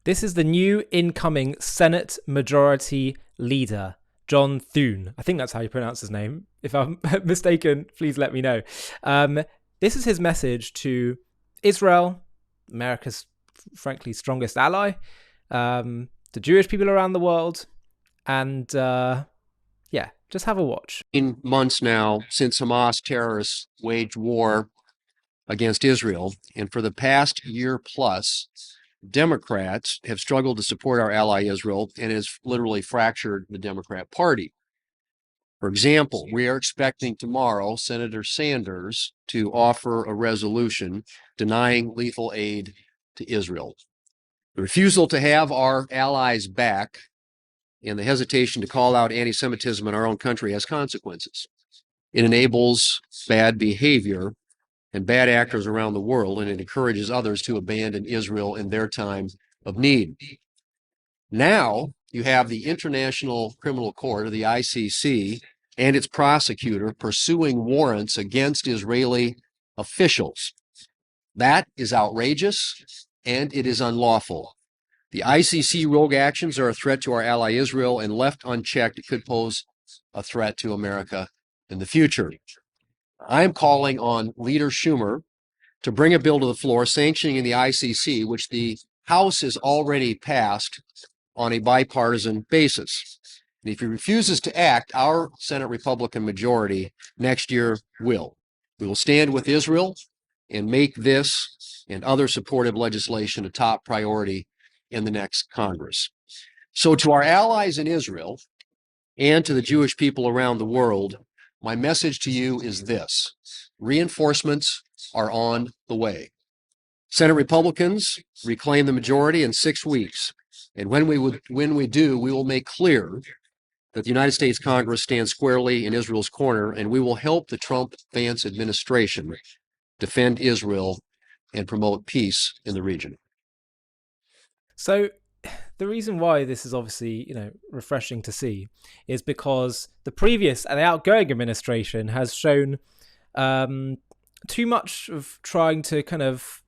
This is the new incoming Senate Majority Leader, John Thune. I think that's how you pronounce his name. If I'm mistaken, please let me know. This is his message to Israel, America's frankly strongest ally, to Jewish people around the world, and just have a watch. In months now since Hamas terrorists waged war against Israel, and for the past year plus, Democrats have struggled to support our ally Israel and has literally fractured the Democrat Party. For example, we are expecting tomorrow Senator Sanders to offer a resolution denying lethal aid to Israel. The refusal to have our allies back and the hesitation to call out anti-Semitism in our own country has consequences. It enables bad behavior and bad actors around the world, and it encourages others to abandon Israel in their time of need. Now you have the International Criminal Court, or the ICC, and its prosecutor pursuing warrants against Israeli officials. That is outrageous, and it is unlawful. The ICC rogue actions are a threat to our ally Israel, and left unchecked, it could pose a threat to America in the future. I am calling on Leader Schumer to bring a bill to the floor sanctioning the ICC, which the House has already passed on a bipartisan basis. And if he refuses to act, our Senate Republican majority next year will. We will stand with Israel and make this and other supportive legislation a top priority in the next Congress. So to our allies in Israel and to the Jewish people around the world, my message to you is this: reinforcements are on the way. Senate Republicans reclaim the majority in 6 weeks. And when we do, we will make clear that the United States Congress stands squarely in Israel's corner, and we will help the Trump-Vance administration defend Israel and promote peace in the region. So the reason why this is obviously, refreshing to see is because the previous and the outgoing administration has shown too much of trying to kind of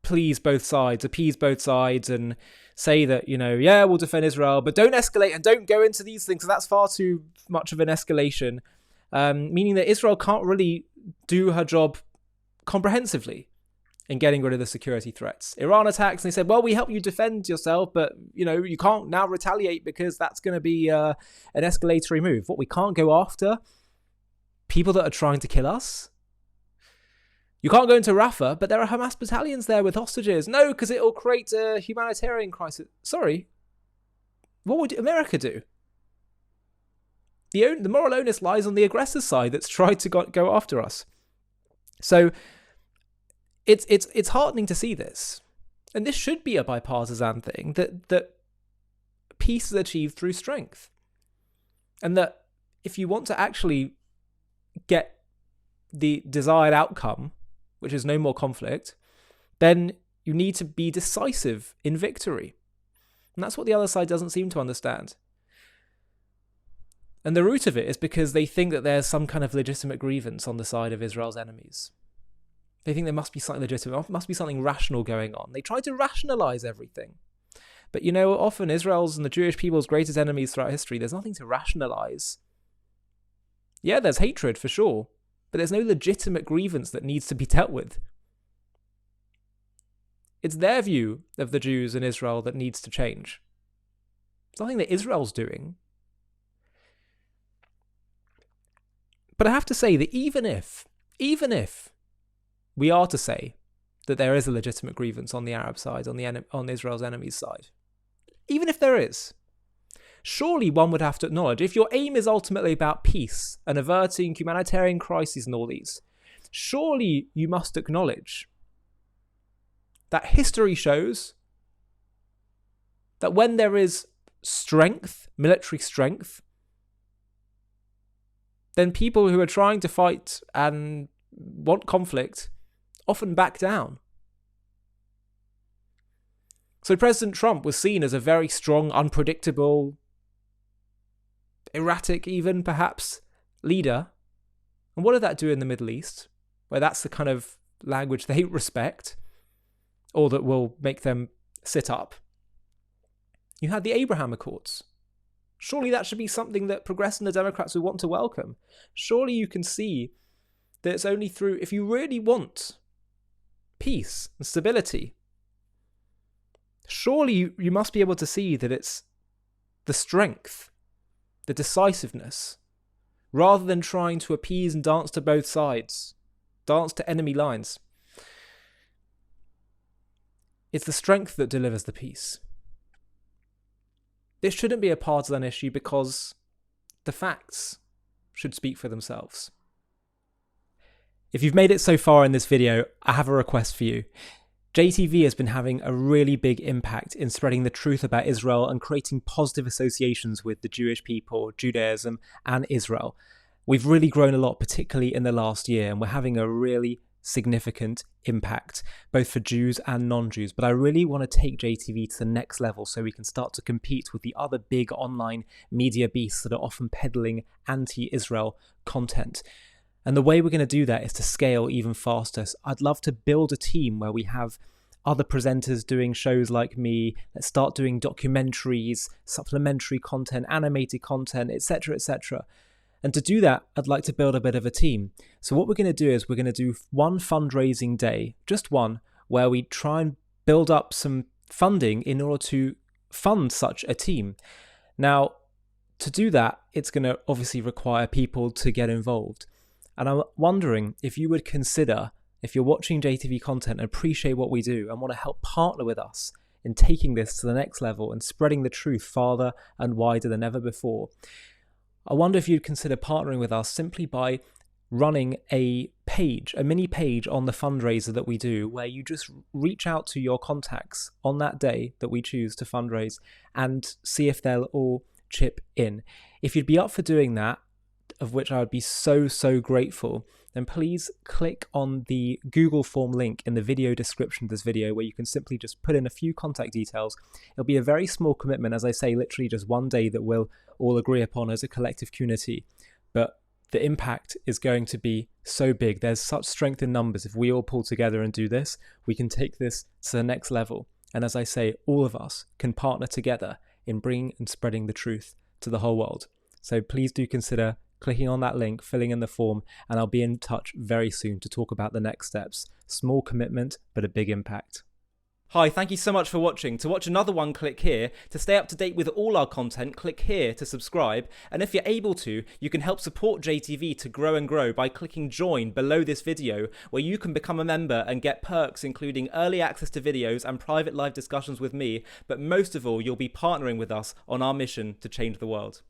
please both sides, appease both sides, and say that, we'll defend Israel, but don't escalate and don't go into these things. So that's far too much of an escalation, meaning that Israel can't really do her job comprehensively in getting rid of the security threats. Iran attacks, and they said, well, we help you defend yourself, but, you can't now retaliate because that's going to be an escalatory move. What, we can't go after people that are trying to kill us? You can't go into Rafah, but there are Hamas battalions there with hostages. No, because it will create a humanitarian crisis. Sorry. What would America do? The moral onus lies on the aggressor's side that's tried to go after us. So it's heartening to see this. And this should be a bipartisan thing, that peace is achieved through strength. And that if you want to actually get the desired outcome, which is no more conflict, then you need to be decisive in victory. And that's what the other side doesn't seem to understand. And the root of it is because they think that there's some kind of legitimate grievance on the side of Israel's enemies. They think there must be something legitimate, must be something rational going on. They try to rationalize everything. But often Israel's and the Jewish people's greatest enemies throughout history, there's nothing to rationalize. Yeah, there's hatred for sure, but there's no legitimate grievance that needs to be dealt with. It's their view of the Jews in Israel that needs to change. It's nothing that Israel's doing. But I have to say that even if we are to say that there is a legitimate grievance on the Arab side, on Israel's enemies' side, even if there is, surely one would have to acknowledge, if your aim is ultimately about peace and averting humanitarian crises and all these, surely you must acknowledge that history shows that when there is strength, military strength, then people who are trying to fight and want conflict often back down. So President Trump was seen as a very strong, unpredictable, erratic even, perhaps, leader. And what did that do in the Middle East, where that's the kind of language they respect, or that will make them sit up You had the Abraham Accords. Surely that should be something that progressives and the Democrats would want to welcome. Surely you can see that it's only through, if you really want peace and stability, surely you must be able to see that it's the strength, the decisiveness, rather than trying to appease and dance to both sides, dance to enemy lines. It's the strength that delivers the peace. This shouldn't be a partisan issue because the facts should speak for themselves. If you've made it so far in this video, I have a request for you. JTV has been having a really big impact in spreading the truth about Israel and creating positive associations with the Jewish people, Judaism, and Israel. We've really grown a lot, particularly in the last year, and we're having a really significant impact, both for Jews and non-Jews. But I really want to take JTV to the next level so we can start to compete with the other big online media beasts that are often peddling anti-Israel content. And the way we're going to do that is to scale even faster. So I'd love to build a team where we have other presenters doing shows like me. Let's start doing documentaries, supplementary content, animated content, etc., etc. And to do that, I'd like to build a bit of a team. So what we're going to do is we're going to do one fundraising day, just one, where we try and build up some funding in order to fund such a team. Now, to do that, it's going to obviously require people to get involved. And I'm wondering if you would consider, if you're watching JTV content and appreciate what we do and want to help partner with us in taking this to the next level and spreading the truth farther and wider than ever before, I wonder if you'd consider partnering with us simply by running a page, a mini page on the fundraiser that we do, where you just reach out to your contacts on that day that we choose to fundraise and see if they'll all chip in. If you'd be up for doing that, of which I would be so grateful, then please click on the Google form link in the video description of this video, where you can simply just put in a few contact details. It'll be a very small commitment, as I say, literally just one day that we'll all agree upon as a collective community. But the impact is going to be so big. There's such strength in numbers. If we all pull together and do this, we can take this to the next level. And as I say, all of us can partner together in bringing and spreading the truth to the whole world. So please do consider clicking on that link, filling in the form, and I'll be in touch very soon to talk about the next steps. Small commitment, but a big impact. Hi, thank you so much for watching. To watch another one, click here. To stay up to date with all our content, click here to subscribe. And if you're able to, you can help support JTV to grow and grow by clicking join below this video, where you can become a member and get perks including early access to videos and private live discussions with me. But most of all, you'll be partnering with us on our mission to change the world.